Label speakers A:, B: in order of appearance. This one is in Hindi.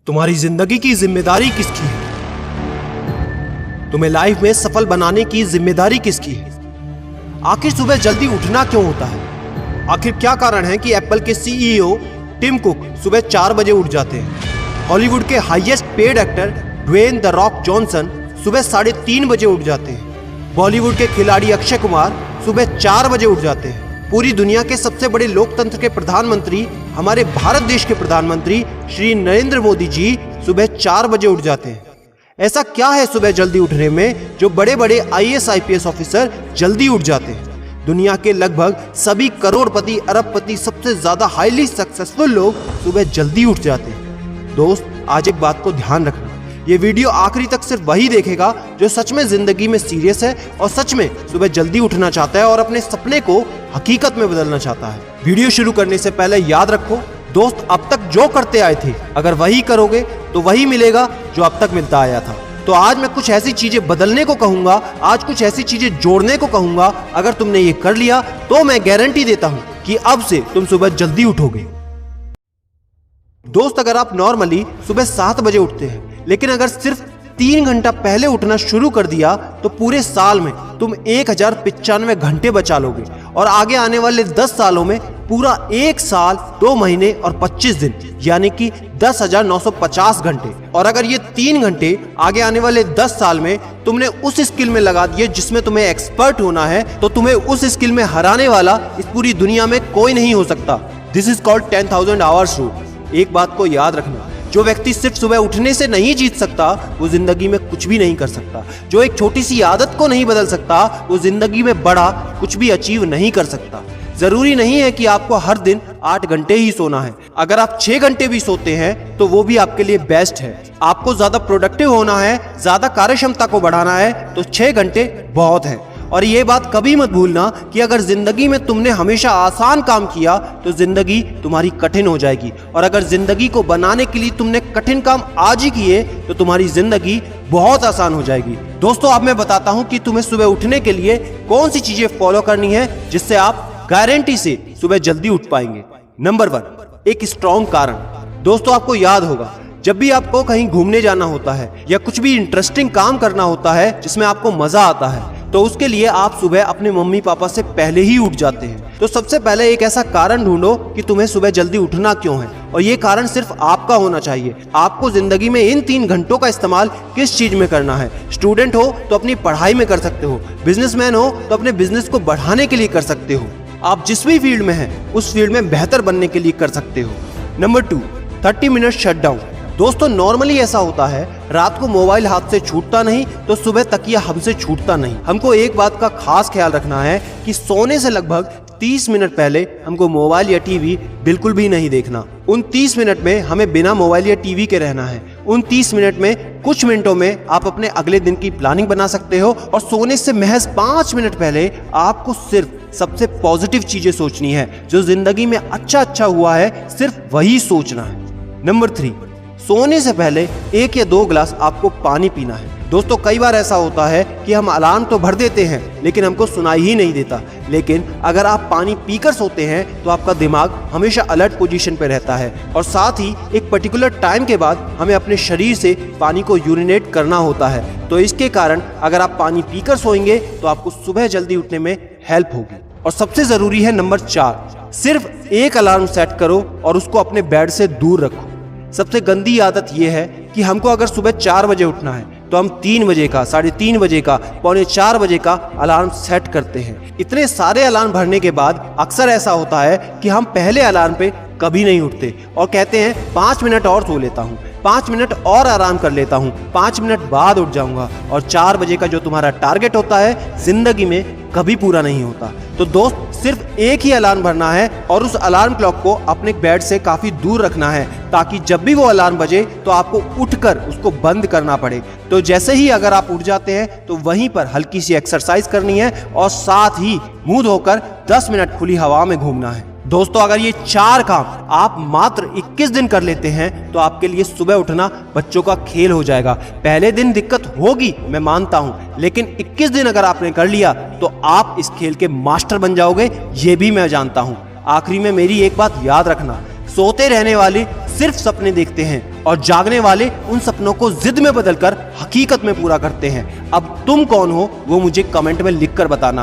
A: तुम्हारी जिंदगी की जिम्मेदारी किसकी है? तुम्हें लाइफ में सफल बनाने की जिम्मेदारी किसकी है? आखिर सुबह जल्दी उठना क्यों होता है? आखिर क्या कारण है कि एप्पल के सीईओ टिम कुक सुबह 4 बजे उठ जाते हैं? हॉलीवुड के highest paid actor Dwayne the Rock Johnson सुबह 3:30 बजे उठ जाते हैं। बॉलीवुड के खिलाड़ी अक्षय कुमार सुबह 4 बजे उठ जाते हैं। पूरी दुनिया के सबसे बड़े लोकतंत्र के प्रधानमंत्री, हमारे भारत देश के प्रधानमंत्री श्री नरेंद्र मोदी जी सुबह 4 बजे उठ जाते हैं। ऐसा क्या है सुबह जल्दी उठने में जो बड़े बड़े आईएएस आईपीएस ऑफिसर जल्दी उठ जाते हैं? दुनिया के लगभग सभी करोड़पति, अरबपति, सबसे ज्यादा हाईली सक्सेसफुल लोग सुबह जल्दी उठ जाते हैं। दोस्त, आज एक बात को ध्यान रखना, ये वीडियो आखिरी तक सिर्फ वही देखेगा जो सच में जिंदगी में सीरियस है और सच में सुबह जल्दी उठना चाहता है और अपने सपने को हकीकत में बदलना चाहता है। वीडियो शुरू करने से पहले याद रखो दोस्त, अब तक जो करते आए थे अगर वही करोगे तो वही मिलेगा जो अब तक मिलता आया था। तो आज मैं कुछ ऐसी चीजें बदलने को कहूंगा, आज कुछ ऐसी चीजें जोड़ने को कहूंगा। अगर तुमने ये कर लिया तो मैं गारंटी देता हूं कि अब से तुम सुबह जल्दी उठोगे। दोस्त, अगर आप नॉर्मली सुबह 7 बजे उठते हैं लेकिन अगर सिर्फ 3 घंटा पहले उठना शुरू कर दिया तो पूरे साल में तुम 1095 घंटे बचा लोगे और आगे आने वाले 10 सालों में पूरा 1 साल 2 महीने और 25 दिन यानी कि 10,950 घंटे। और अगर ये 3 घंटे आगे आने वाले 10 साल में तुमने उस स्किल में लगा दिए जिसमें तुम्हें एक्सपर्ट होना है तो तुम्हें उस स्किल में हराने वाला इस पूरी दुनिया में कोई नहीं हो सकता। This is called 10,000 hours rule. एक बात को याद रखना, जो व्यक्ति सिर्फ सुबह उठने से नहीं जीत सकता वो जिंदगी में कुछ भी नहीं कर सकता। जो एक छोटी सी आदत को नहीं बदल सकता वो जिंदगी में बड़ा कुछ भी अचीव नहीं कर सकता। जरूरी नहीं है कि आपको हर दिन 8 घंटे ही सोना है। अगर आप 6 घंटे भी सोते हैं तो वो भी आपके लिए बेस्ट है। आपको ज्यादा प्रोडक्टिव होना है, ज्यादा कार्यक्षमता को बढ़ाना है तो 6 घंटे बहुत है। और ये बात कभी मत भूलना कि अगर जिंदगी में तुमने हमेशा आसान काम किया तो जिंदगी तुम्हारी कठिन हो जाएगी और अगर जिंदगी को बनाने के लिए तुमने कठिन काम आज ही किए तो तुम्हारी जिंदगी बहुत आसान हो जाएगी। दोस्तों, अब मैं बताता हूं कि तुम्हें सुबह उठने के लिए कौन सी चीजें फॉलो करनी है जिससे आप गारंटी से सुबह जल्दी उठ पाएंगे। नंबर 1, एक स्ट्रॉन्ग कारण। दोस्तों, आपको याद होगा जब भी आपको कहीं घूमने जाना होता है या कुछ भी इंटरेस्टिंग काम करना होता है जिसमें आपको मजा आता है तो उसके लिए आप सुबह अपने मम्मी पापा से पहले ही उठ जाते हैं। तो सबसे पहले एक ऐसा कारण ढूंढो कि तुम्हें सुबह जल्दी उठना क्यों है और ये कारण सिर्फ आपका होना चाहिए। आपको जिंदगी में इन 3 घंटों का इस्तेमाल किस चीज में करना है। स्टूडेंट हो तो अपनी पढ़ाई में कर सकते हो, बिजनेसमैन हो तो अपने बिजनेस को बढ़ाने के लिए कर सकते हो, आप जिस भी फील्ड में हैं उस फील्ड में बेहतर बनने के लिए कर सकते हो। Number 2, 30 minute shutdown. दोस्तों, नॉर्मली ऐसा होता है रात को मोबाइल हाथ से छूटता नहीं तो सुबह तकिया हमसे छूटता नहीं। हमको एक बात का खास ख्याल रखना है कि सोने से लगभग 30 मिनट पहले हमको मोबाइल या टीवी बिल्कुल भी नहीं देखना। उन 30 मिनट में हमें बिना मोबाइल या टीवी के रहना है। उन 30 मिनट में कुछ मिनटों में आप अपने अगले दिन की प्लानिंग बना सकते हो और सोने से महज 5 मिनट पहले आपको सिर्फ सबसे पॉजिटिव चीजें सोचनी है। जो जिंदगी में अच्छा हुआ है सिर्फ वही सोचना है। नंबर 3, सोने से पहले 1 या 2 गिलास आपको पानी पीना है। दोस्तों, कई बार ऐसा होता है कि हम अलार्म तो भर देते हैं लेकिन हमको सुनाई ही नहीं देता। लेकिन अगर आप पानी पीकर सोते हैं तो आपका दिमाग हमेशा अलर्ट पोजीशन पे रहता है और साथ ही एक पर्टिकुलर टाइम के बाद हमें अपने शरीर से पानी को यूरिनेट करना होता है। तो इसके कारण अगर आप पानी पीकर सोएंगे तो आपको सुबह जल्दी उठने में हेल्प होगी। और सबसे जरूरी है नंबर 4, सिर्फ एक अलार्म सेट करो और उसको अपने बेड से दूर रखो। सबसे गंदी आदत यह है कि हमको अगर सुबह 4 बजे उठना है तो हम 3 बजे का, 3:30 बजे का, 3:45 बजे का अलार्म सेट करते हैं। इतने सारे अलार्म भरने के बाद अक्सर ऐसा होता है कि हम पहले अलार्म पे कभी नहीं उठते और कहते हैं 5 मिनट और सो लेता हूँ, 5 मिनट और आराम कर लेता हूँ, 5 मिनट बाद उठ जाऊंगा। और 4 बजे का जो तुम्हारा टारगेट होता है जिंदगी में कभी पूरा नहीं होता। तो दोस्त, सिर्फ एक ही अलार्म भरना है और उस अलार्म क्लॉक को अपने बेड से काफी दूर रखना है ताकि जब भी वो अलार्म बजे तो आपको उठकर उसको बंद करना पड़े। तो जैसे ही अगर आप उठ जाते हैं तो वहीं पर हल्की सी एक्सरसाइज करनी है और साथ ही मुंह धोकर 10 मिनट खुली हवा में घूमना है। दोस्तों, अगर ये 4 काम आप मात्र 21 दिन कर लेते हैं तो आपके लिए सुबह उठना बच्चों का खेल हो जाएगा। पहले दिन दिक्कत होगी, मैं मानता हूं, लेकिन 21 दिन अगर आपने कर लिया तो आप इस खेल के मास्टर बन जाओगे, ये भी मैं जानता हूं। आखिरी में मेरी एक बात याद रखना, सोते रहने वाले सिर्फ सपने देखते हैं और जागने वाले उन सपनों को जिद में बदलकर हकीकत में पूरा करते हैं। अब तुम कौन हो वो मुझे कमेंट में लिखकर बताना।